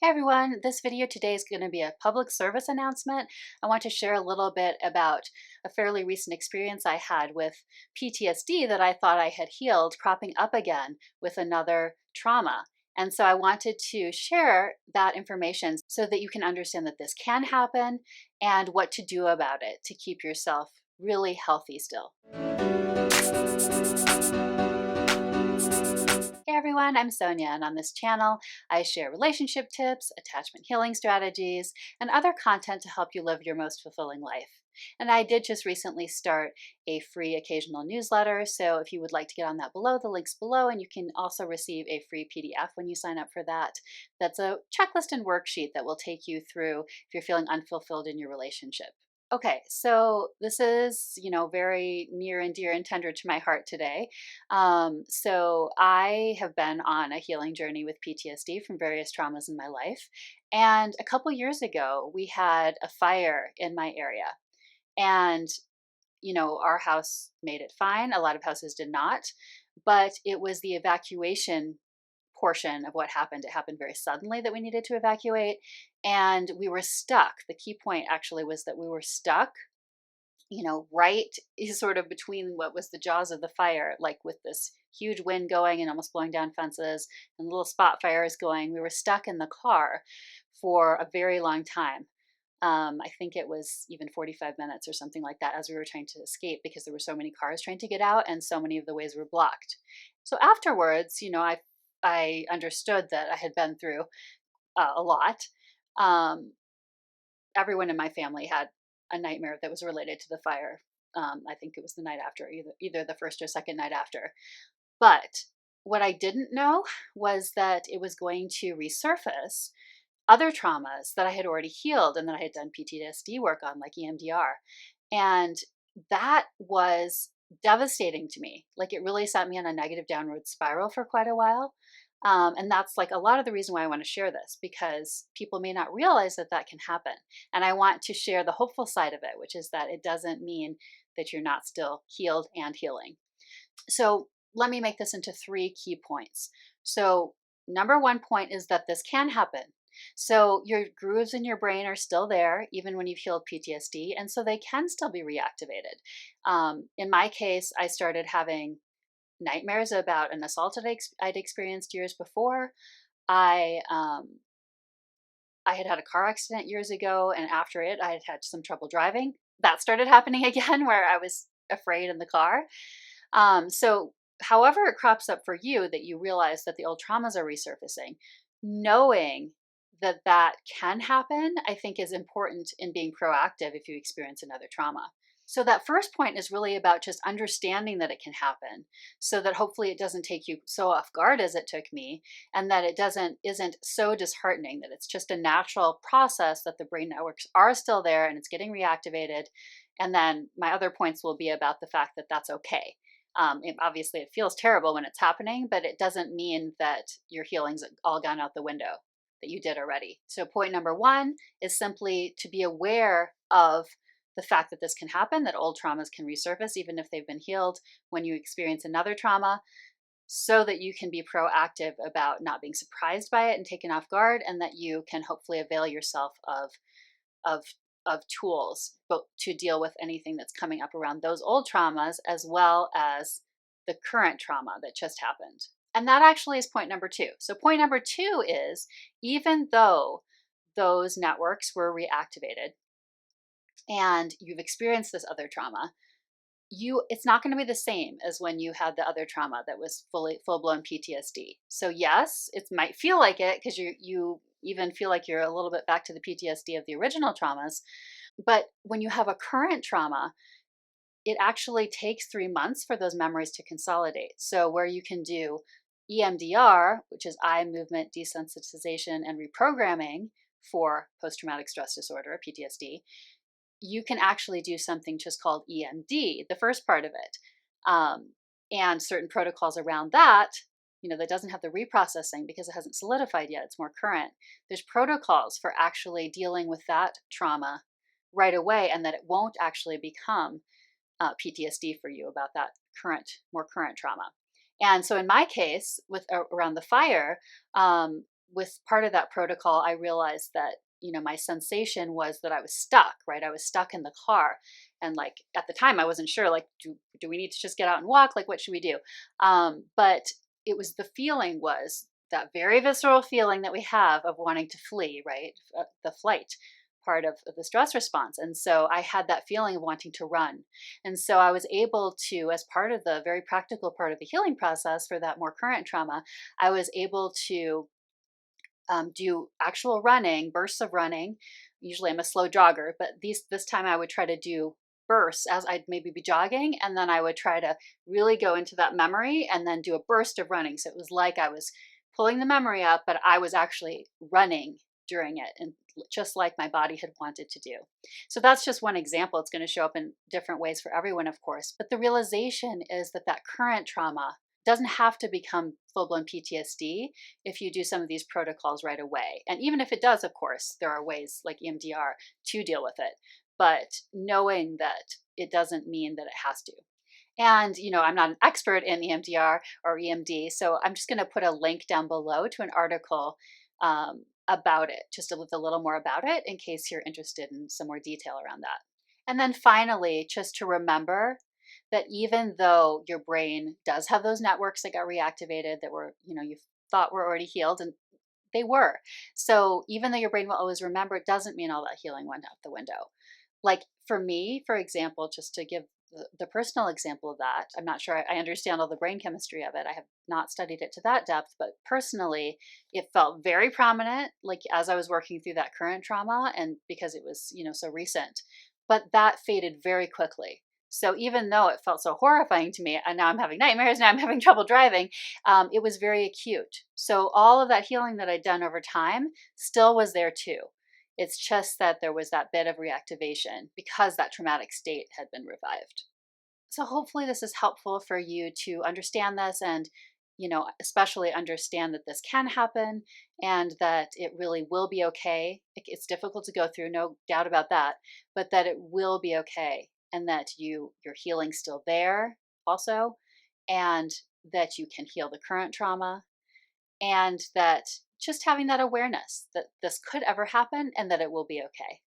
Hey everyone, this video today is going to be a public service announcement. I want to share a little bit about a fairly recent experience I had with PTSD that I thought I had healed, cropping up again with another trauma. And so I wanted to share that information so that you can understand that this can happen and what to do about it to keep yourself really healthy still. Hey everyone, I'm Sonia, and on this channel, I share relationship tips, attachment healing strategies, and other content to help you live your most fulfilling life. And I did just recently start a free occasional newsletter, so if you would like to get on that below, the link's below, and you can also receive a free PDF when you sign up for that. That's a checklist and worksheet that will take you through if you're feeling unfulfilled in your relationship. Okay, so this is, very near and dear and tender to my heart today. So I have been on a healing journey with PTSD from various traumas in my life. And a couple years ago, we had a fire in my area. And, our house made it fine. A lot of houses did not. But it was the evacuation portion of what happened. It happened very suddenly that we needed to evacuate, and we were stuck. The key point actually was that we were stuck, right sort of between what was the jaws of the fire, like with this huge wind going and almost blowing down fences and little spot fires going. We were stuck in the car for a very long time. I think it was even 45 minutes or something like that as we were trying to escape because there were so many cars trying to get out and so many of the ways were blocked. So afterwards, I understood that I had been through a lot. Um, Everyone in my family had a nightmare that was related to the fire. I think it was the night after, either the first or second night after. But what I didn't know was that it was going to resurface other traumas that I had already healed and that I had done PTSD work on, like EMDR. And that was devastating to me. Like it really sent me on a negative downward spiral for quite a while. And that's like a lot of the reason why I want to share this, because people may not realize that that can happen. And I want to share the hopeful side of it, which is that it doesn't mean that you're not still healed and healing. So let me make this into 3 key points. So number 1 point is that this can happen. So your grooves in your brain are still there, even when you've healed PTSD, and so they can still be reactivated. In my case, I started having nightmares about an assault that I'd experienced years before. I I had had a car accident years ago, and after it, I had had some trouble driving. That started happening again, where I was afraid in the car. So, however it crops up for you that you realize that the old traumas are resurfacing, knowing that that can happen, I think is important in being proactive if you experience another trauma. So that first point is really about just understanding that it can happen so that hopefully it doesn't take you so off guard as it took me, and that it isn't so disheartening, that it's just a natural process, that the brain networks are still there and it's getting reactivated. And then my other points will be about the fact that that's okay. Obviously, it feels terrible when it's happening, but it doesn't mean that your healing's all gone out the window, that you did already. So point number 1 is simply to be aware of the fact that this can happen, that old traumas can resurface even if they've been healed when you experience another trauma, so that you can be proactive about not being surprised by it and taken off guard, and that you can hopefully avail yourself of of tools both to deal with anything that's coming up around those old traumas, as well as the current trauma that just happened. And that actually is point number 2. So point number 2 is, even though those networks were reactivated and you've experienced this other trauma, it's not going to be the same as when you had the other trauma that was full-blown PTSD. So yes, it might feel like it because you even feel like you're a little bit back to the PTSD of the original traumas. But when you have a current trauma, it actually takes 3 months for those memories to consolidate. So where you can do EMDR, which is eye movement desensitization and reprogramming for post-traumatic stress disorder, PTSD, you can actually do something just called EMD, the first part of it. And certain protocols around that, that doesn't have the reprocessing because it hasn't solidified yet, it's more current. There's protocols for actually dealing with that trauma right away, and that it won't actually become PTSD for you about that more current trauma. And so in my case, with around the fire, with part of that protocol, I realized that, my sensation was that I was stuck, right? I was stuck in the car. And like at the time, I wasn't sure, like, do we need to just get out and walk? Like, what should we do? But it was, the feeling was that very visceral feeling that we have of wanting to flee, right? The flight part of the stress response. And so I had that feeling of wanting to run. And so I was able to, as part of the very practical part of the healing process for that more current trauma, I was able to do actual running, bursts of running. Usually I'm a slow jogger, but this time I would try to do bursts as I'd maybe be jogging. And then I would try to really go into that memory and then do a burst of running. So it was like I was pulling the memory up, but I was actually running during it, and just like my body had wanted to do. So that's just one example. It's going to show up in different ways for everyone, of course. But the realization is that that current trauma doesn't have to become full-blown PTSD if you do some of these protocols right away. And even if it does, of course, there are ways like EMDR to deal with it. But knowing that it doesn't mean that it has to. And, I'm not an expert in EMDR or EMD, so I'm just going to put a link down below to an article about it, just with a little more about it in case you're interested in some more detail around that. And then finally, just to remember that even though your brain does have those networks that got reactivated that were, you thought were already healed, and they were. So even though your brain will always remember, it doesn't mean all that healing went out the window. Like for me, for example, just to give the personal example of that, I'm not sure I understand all the brain chemistry of it. I have not studied it to that depth, but personally, it felt very prominent, like as I was working through that current trauma, and because it was, so recent. But that faded very quickly. So even though it felt so horrifying to me, and now I'm having nightmares, now I'm having trouble driving, it was very acute. So all of that healing that I'd done over time still was there too. It's just that there was that bit of reactivation because that traumatic state had been revived. So hopefully this is helpful for you to understand this, and, especially understand that this can happen and that it really will be okay. It's difficult to go through, no doubt about that, but that it will be okay, and that your healing's still there also, and that you can heal the current trauma, and that just having that awareness that this could ever happen and that it will be okay.